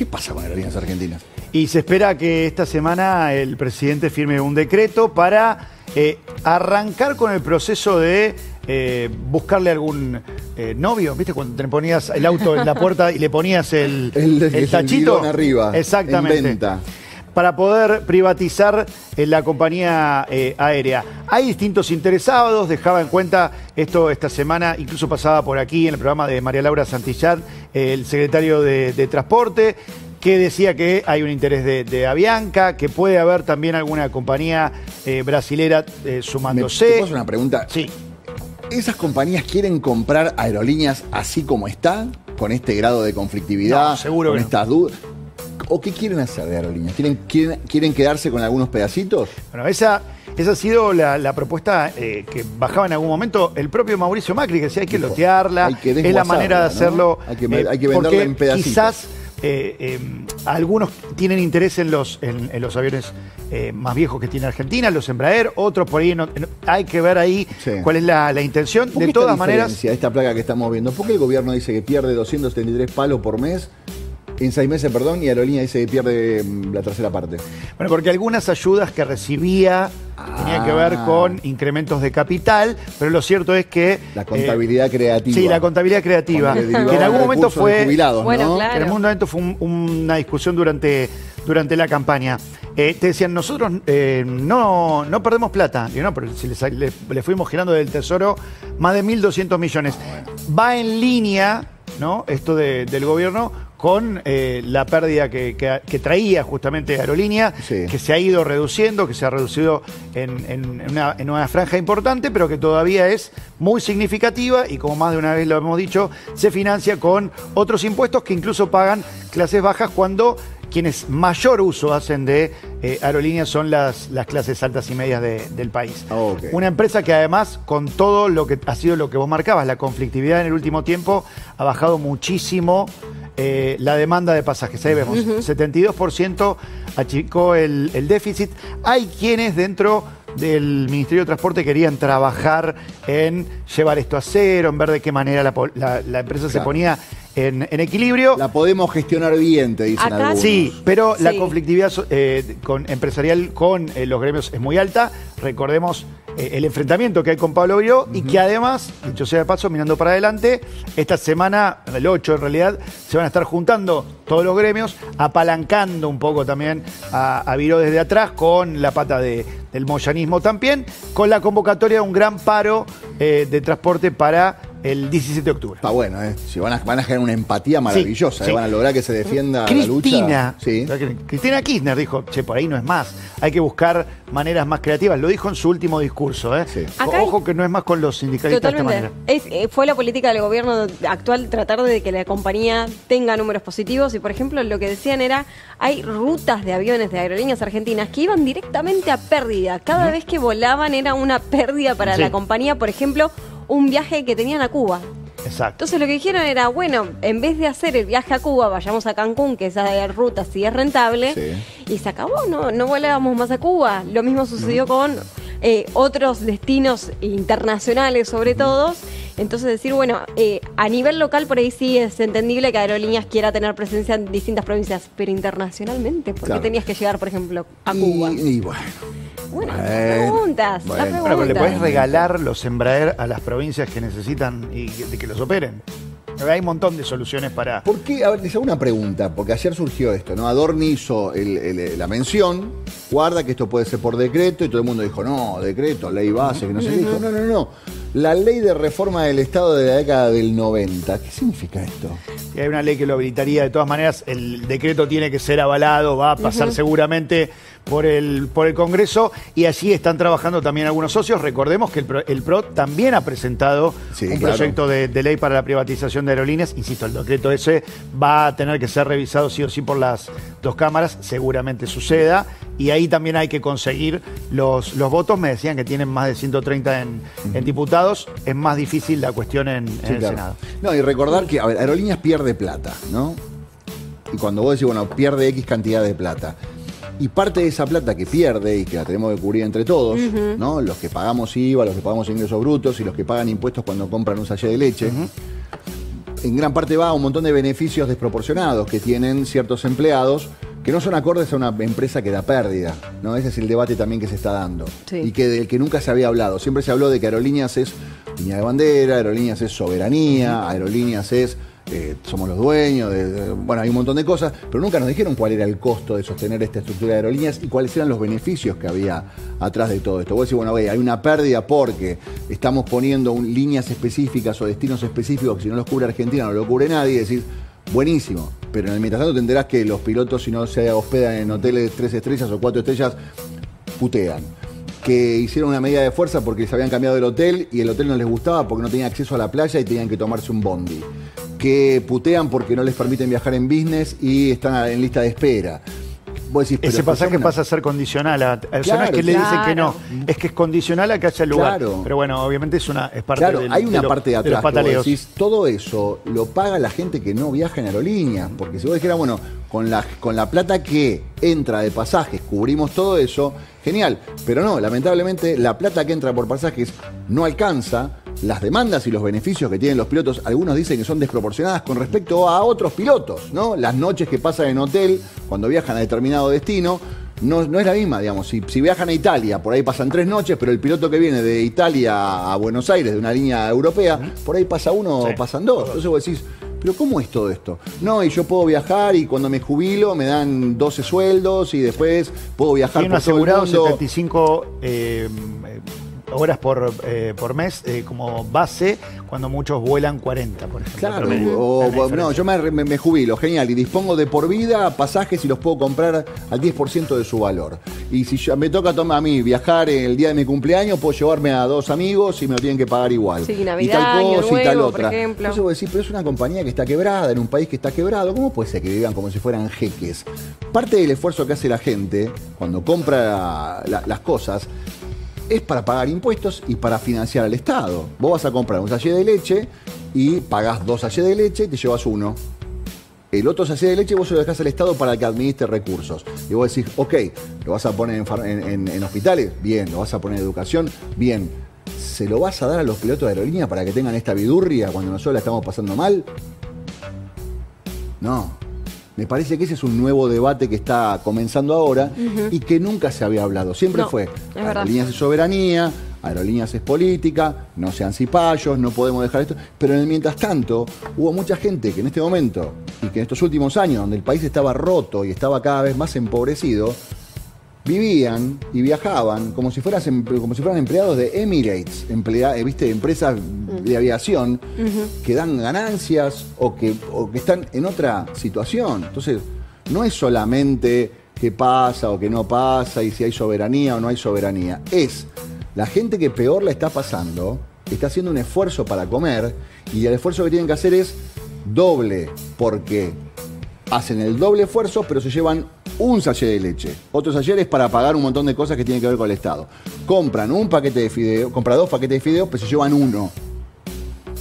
¿Qué pasa con Aerolíneas Argentinas? Y se espera que esta semana el presidente firme un decreto para arrancar con el proceso de buscarle algún novio. ¿Viste cuando te ponías el auto en la puerta y le ponías el tachito? El arriba. Exactamente. En venta. Para poder privatizar la compañía aérea. Hay distintos interesados, dejaba en cuenta esto esta semana, incluso pasaba por aquí en el programa de María Laura Santillán, el secretario de Transporte, que decía que hay un interés de Avianca, que puede haber también alguna compañía brasilera sumándose. ¿Te puedo hacer una pregunta? Sí. ¿Esas compañías quieren comprar aerolíneas así como está? ¿Con este grado de conflictividad? No, seguro ¿Con que no. estas dudas? ¿O qué quieren hacer de aerolíneas? ¿Quieren quedarse con algunos pedacitos? Bueno, esa ha sido la propuesta que bajaba en algún momento el propio Mauricio Macri, que decía hay que lotearla, es la manera de hacerlo. ¿No? Hay que venderla en pedacitos. Quizás algunos tienen interés en los aviones más viejos que tiene Argentina, los Embraer, otros por ahí hay que ver ahí cuál es la intención. ¿Por qué de todas maneras, esta plaga que estamos viendo? ¿Por qué el gobierno dice que pierde 273 palos por mes? En 6 meses, perdón, y Aerolínea dice que pierde la tercera parte. Bueno, porque algunas ayudas que recibía tenían que ver con incrementos de capital, pero lo cierto es que... La contabilidad creativa. Sí, la contabilidad creativa. Que en algún momento fue... Bueno, ¿no? claro. En algún momento fue una discusión durante la campaña. Te decían, nosotros no perdemos plata. Digo, no, pero si le fuimos girando del Tesoro más de 1.200 millones. Va en línea, ¿no? Esto del gobierno con la pérdida que traía justamente Aerolínea, que se ha ido reduciendo, que se ha reducido en una franja importante, pero que todavía es muy significativa y, como más de una vez lo hemos dicho, se financia con otros impuestos que incluso pagan clases bajas cuando quienes mayor uso hacen de aerolíneas son las clases altas y medias del país. Okay. Una empresa que además, con todo lo que ha sido lo que vos marcabas, la conflictividad en el último tiempo, ha bajado muchísimo la demanda de pasajes. Ahí vemos, 72% achicó el déficit. Hay quienes dentro del Ministerio de Transporte querían trabajar en llevar esto a cero, en ver de qué manera la empresa se ponía en equilibrio. La podemos gestionar bien, te dicen algunos. Sí, pero la conflictividad empresarial con los gremios es muy alta. Recordemos el enfrentamiento que hay con Pablo Brió y que además, dicho sea de paso, mirando para adelante, esta semana, el 8 en realidad, se van a estar juntando todos los gremios, apalancando un poco también a Brió desde atrás con la pata del moyanismo también, con la convocatoria de un gran paro de transporte para el 17 de octubre. Está bueno, si van a generar una empatía maravillosa, van a lograr que se defienda la lucha. Cristina Kirchner dijo, che, por ahí no es más, hay que buscar maneras más creativas. Lo dijo en su último discurso. Ojo que no es más con los sindicalistas de esta manera. Fue la política del gobierno actual tratar de que la compañía tenga números positivos y, por ejemplo, lo que decían era, hay rutas de aviones de Aerolíneas Argentinas que iban directamente a pérdida. Cada vez que volaban era una pérdida para la compañía. Por ejemplo, un viaje que tenían a Cuba. Exacto. Entonces lo que dijeron era, bueno, en vez de hacer el viaje a Cuba, vayamos a Cancún, que esa ruta sí es rentable, y se acabó, no volábamos más a Cuba. Lo mismo sucedió con otros destinos internacionales, sobre todo. Entonces decir, bueno, a nivel local por ahí sí es entendible que Aerolíneas quiera tener presencia en distintas provincias, pero internacionalmente, ¿por qué tenías que llegar, por ejemplo, a Cuba? Bueno, preguntas. Pero le podés regalar los Embraer a las provincias que necesitan y que los operen. Hay un montón de soluciones para... ¿Por qué? A ver, les hago una pregunta, porque ayer surgió esto, ¿no? Adorni hizo la mención, guarda que esto puede ser por decreto, y todo el mundo dijo, no, decreto, ley base, que no sé qué. Dijo, no. La ley de reforma del Estado de la década del 90. ¿Qué significa esto? Y hay una ley que lo habilitaría. De todas maneras, el decreto tiene que ser avalado, va a pasar seguramente por el Congreso, y allí están trabajando también algunos socios. Recordemos que el PRO también ha presentado un proyecto de ley para la privatización de aerolíneas. Insisto, el decreto ese va a tener que ser revisado sí o sí por las dos cámaras, seguramente suceda, y ahí también hay que conseguir los votos. Me decían que tienen más de 130 en diputados. Es más difícil la cuestión en el Senado. No, y recordar que, a ver, Aerolíneas pierde plata, ¿no? Y cuando vos decís, bueno, pierde X cantidad de plata, y parte de esa plata que pierde y que la tenemos que cubrir entre todos, ¿no? Los que pagamos IVA, los que pagamos ingresos brutos y los que pagan impuestos cuando compran un sachet de leche, en gran parte va a un montón de beneficios desproporcionados que tienen ciertos empleados que no son acordes a una empresa que da pérdida, ¿no? Ese es el debate también que se está dando. Sí. Y que del que nunca se había hablado. Siempre se habló de que Aerolíneas es línea de bandera, Aerolíneas es soberanía, Aerolíneas es somos los dueños, bueno, hay un montón de cosas, pero nunca nos dijeron cuál era el costo de sostener esta estructura de aerolíneas y cuáles eran los beneficios que había atrás de todo esto. Vos decís, bueno, hay una pérdida porque estamos poniendo líneas específicas o destinos específicos que si no los cubre Argentina no lo cubre nadie, y decís, buenísimo, pero en el mientras tanto te enterás que los pilotos, si no se hospedan en hoteles de 3 estrellas o 4 estrellas, putean. Que hicieron una medida de fuerza porque se habían cambiado el hotel y el hotel no les gustaba porque no tenían acceso a la playa y tenían que tomarse un bondi. Que putean porque no les permiten viajar en business y están en lista de espera. Vos decís, ese pasaje pasa a ser condicional. Claro, no es que le dicen que no, es que es condicional a que haya lugar. Claro. Pero bueno, obviamente es parte hay una parte de atrás. De los pataleos. Vos decís, todo eso lo paga la gente que no viaja en aerolíneas. Porque si vos dijeras, bueno, con la plata que entra de pasajes cubrimos todo eso, genial. Pero no, lamentablemente la plata que entra por pasajes no alcanza. Las demandas y los beneficios que tienen los pilotos, algunos dicen que son desproporcionadas con respecto a otros pilotos, ¿no? Las noches que pasan en hotel cuando viajan a determinado destino no es la misma, digamos. Si viajan a Italia, por ahí pasan 3 noches, pero el piloto que viene de Italia a Buenos Aires, de una línea europea, por ahí pasa 1 o pasan 2. Entonces vos decís, ¿pero cómo es todo esto? No, y yo puedo viajar y cuando me jubilo me dan 12 sueldos y después puedo viajar por todo el mundo. Asegurado 75 horas por mes como base, cuando muchos vuelan 40, por ejemplo. Claro, no, yo me jubilo, genial, y dispongo de por vida pasajes y los puedo comprar al 10% de su valor. Y si me toca a mí viajar el día de mi cumpleaños, puedo llevarme a 2 amigos y me lo tienen que pagar igual. Sí, Navidad, y tal cosa, Año Nuevo, y tal otra. por ejemplo. Entonces vos decís, pero es una compañía que está quebrada, en un país que está quebrado, ¿cómo puede ser que vivan como si fueran jeques? Parte del esfuerzo que hace la gente cuando compra las cosas es para pagar impuestos y para financiar al Estado. Vos vas a comprar un sachet de leche y pagás 2 sachets de leche y te llevas 1. El otro sachet de leche vos se lo dejás al Estado para que administre recursos. Y vos decís, ok, ¿lo vas a poner en hospitales? Bien. ¿Lo vas a poner en educación? Bien. ¿Se lo vas a dar a los pilotos de aerolínea para que tengan esta vidurria cuando nosotros la estamos pasando mal? No. Me parece que ese es un nuevo debate que está comenzando ahora y que nunca se había hablado. Siempre fue aerolíneas es soberanía, aerolíneas es política, no sean cipayos, no podemos dejar esto. Pero en el mientras tanto, hubo mucha gente que en este momento y que en estos últimos años, donde el país estaba roto y estaba cada vez más empobrecido, vivían y viajaban como si fueran empleados de Emirates, ¿viste? Empresas de aviación que dan ganancias o que están en otra situación. Entonces, no es solamente qué pasa o qué no pasa y si hay soberanía o no hay soberanía. Es la gente que peor la está pasando, está haciendo un esfuerzo para comer y el esfuerzo que tienen que hacer es doble, porque hacen el doble esfuerzo, pero se llevan un sachet de leche. Otro sachet es para pagar un montón de cosas que tienen que ver con el Estado. Compran un paquete de fideos, compran 2 paquetes de fideos, pero se llevan 1.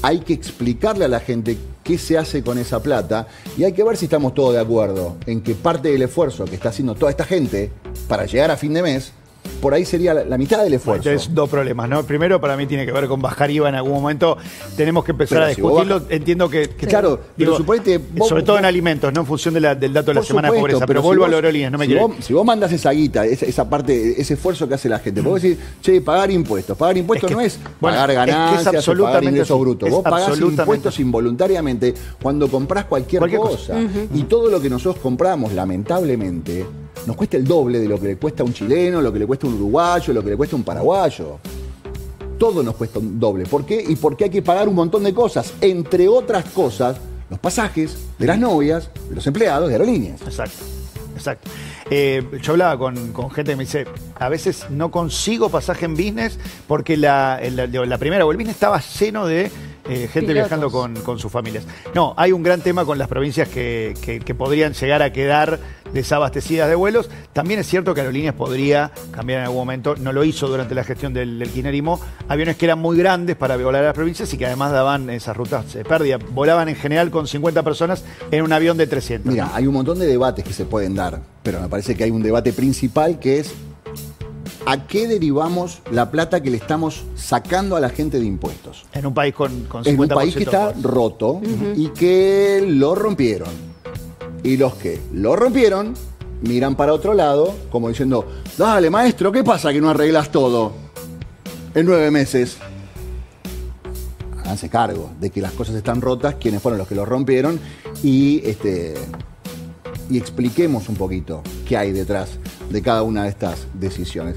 Hay que explicarle a la gente qué se hace con esa plata y hay que ver si estamos todos de acuerdo en que parte del esfuerzo que está haciendo toda esta gente para llegar a fin de mes, por ahí sería la mitad del esfuerzo. Entonces, 2 problemas, ¿no? Primero, para mí tiene que ver con bajar IVA en algún momento. Tenemos que empezar a discutirlo. Entiendo que claro, digo, suponete, sobre todo en alimentos, ¿no? En función del dato de la semana de pobreza. Pero vuelvo a la aerolínea, no me quiero. Si vos mandas esa guita, esa parte, ese esfuerzo que hace la gente, vos decís, che, pagar impuestos. Pagar impuestos no es pagar ganancias o pagar ingresos brutos. Vos pagás impuestos involuntariamente cuando comprás cualquier cosa. Y todo lo que nosotros compramos, lamentablemente, nos cuesta el doble de lo que le cuesta a un chileno, lo que le cuesta a un uruguayo, lo que le cuesta a un paraguayo. Todo nos cuesta un doble. ¿Por qué? Y porque hay que pagar un montón de cosas. Entre otras cosas, los pasajes de las novias, de los empleados de aerolíneas. Exacto. Yo hablaba con gente que me dice, a veces no consigo pasaje en business porque la primera o el business estaba lleno de gente viajando con sus familias. No, hay un gran tema con las provincias que podrían llegar a quedar desabastecidas de vuelos. También es cierto que Aerolíneas podría cambiar en algún momento, no lo hizo durante la gestión del kirchnerismo, aviones que eran muy grandes para volar a las provincias y que además daban esas rutas pérdida. Volaban en general con 50 personas en un avión de 300. Mira, hay un montón de debates que se pueden dar, pero me parece que hay un debate principal que es ¿a qué derivamos la plata que le estamos sacando a la gente de impuestos? En un país con 50% En un país que está roto y que lo rompieron. Y los que lo rompieron miran para otro lado como diciendo, dale maestro, ¿qué pasa que no arreglas todo en 9 meses? Háganse cargo de que las cosas están rotas, quiénes fueron los que lo rompieron y expliquemos un poquito qué hay detrás de cada una de estas decisiones.